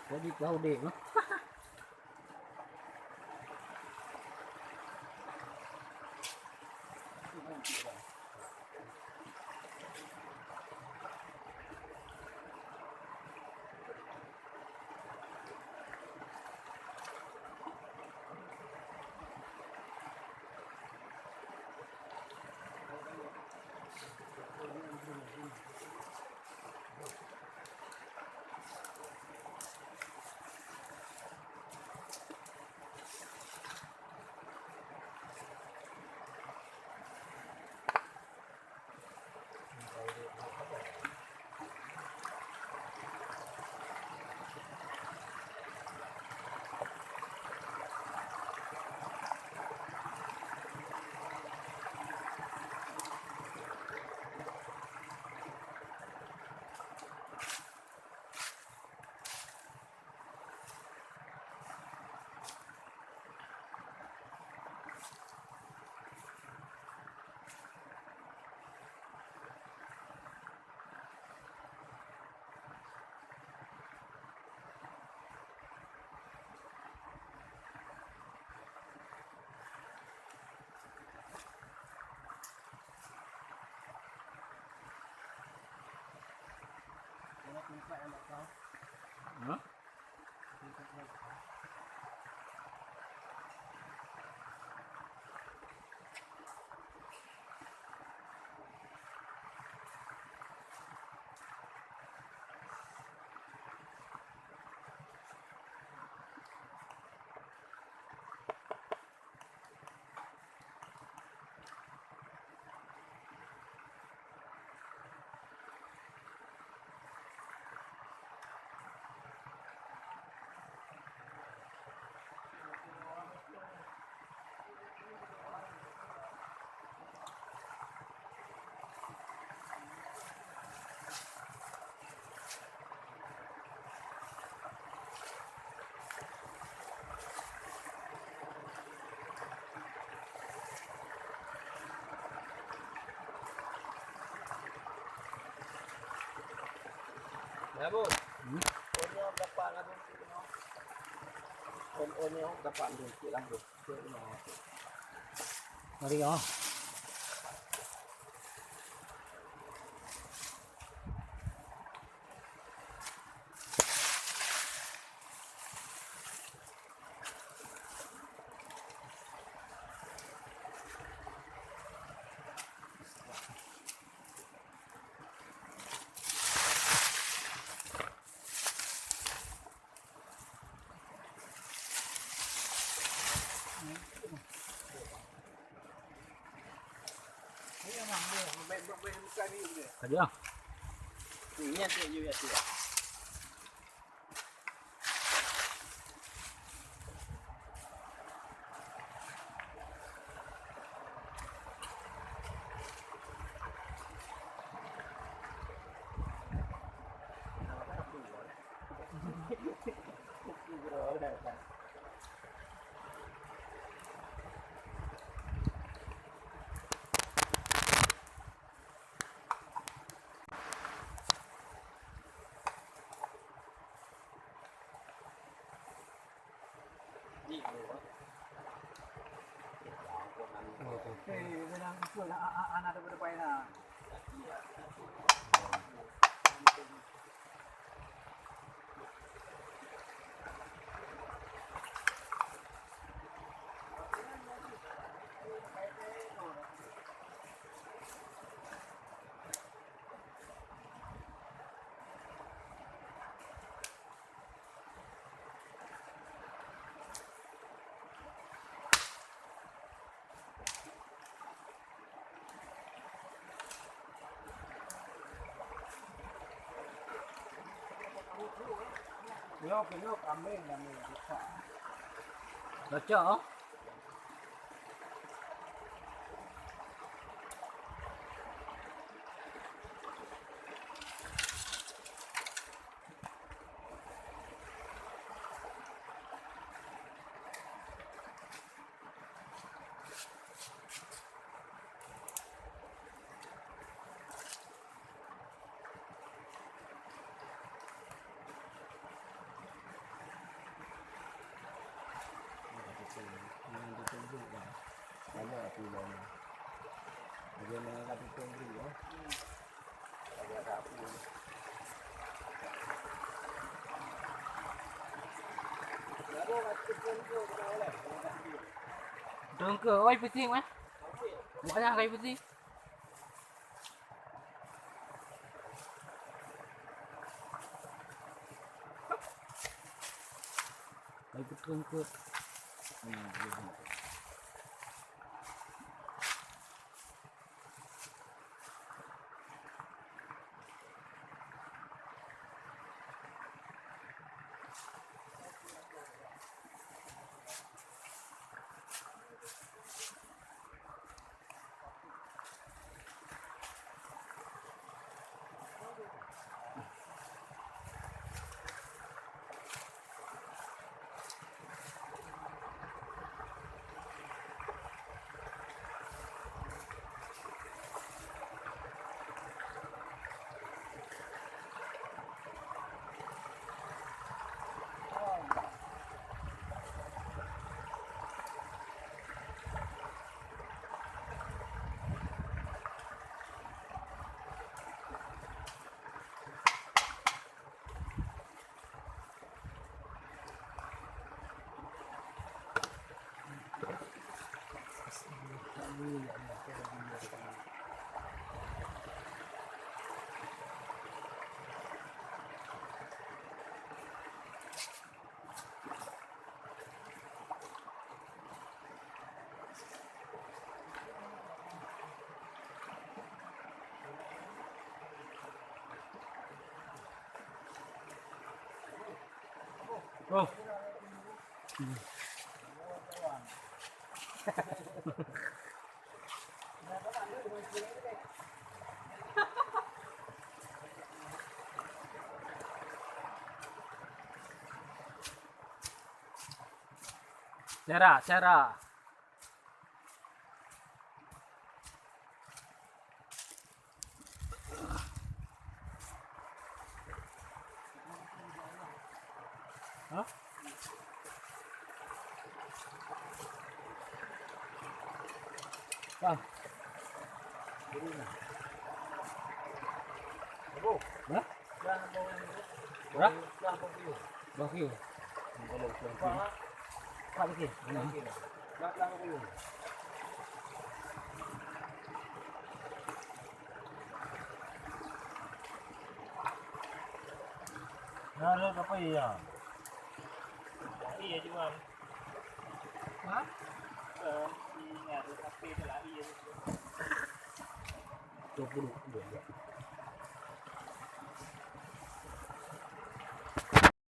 Jadi kau dek no. Hah? Ya bu, ini dapat lah bu, ini dapat bu, silang bu, Mari oh. Tadi ah. Ini yang tu ya tu. Anak ada berapa ini? Pinok, amin, bisa. Baca oh. api lagi. Dia main api kembali ya. Ada api. Lalu api kembali kita oleh. Đường cửa ơi phải gì mà. Mọi nhà gây phải gì. Đây cái đường cửa. Oh. Cara. Hah? Bang. Jadi nah. Abu, hah? Jangan bawa ini. Berapa? Jangan bawa ini. Bawa ini. Kalau sudah. Pak lagi. Lagi. Jangan bawa ini. Nah, apa ya? Iya juga. Hah? Ingat, tapi itu lagi ya. 20 ya.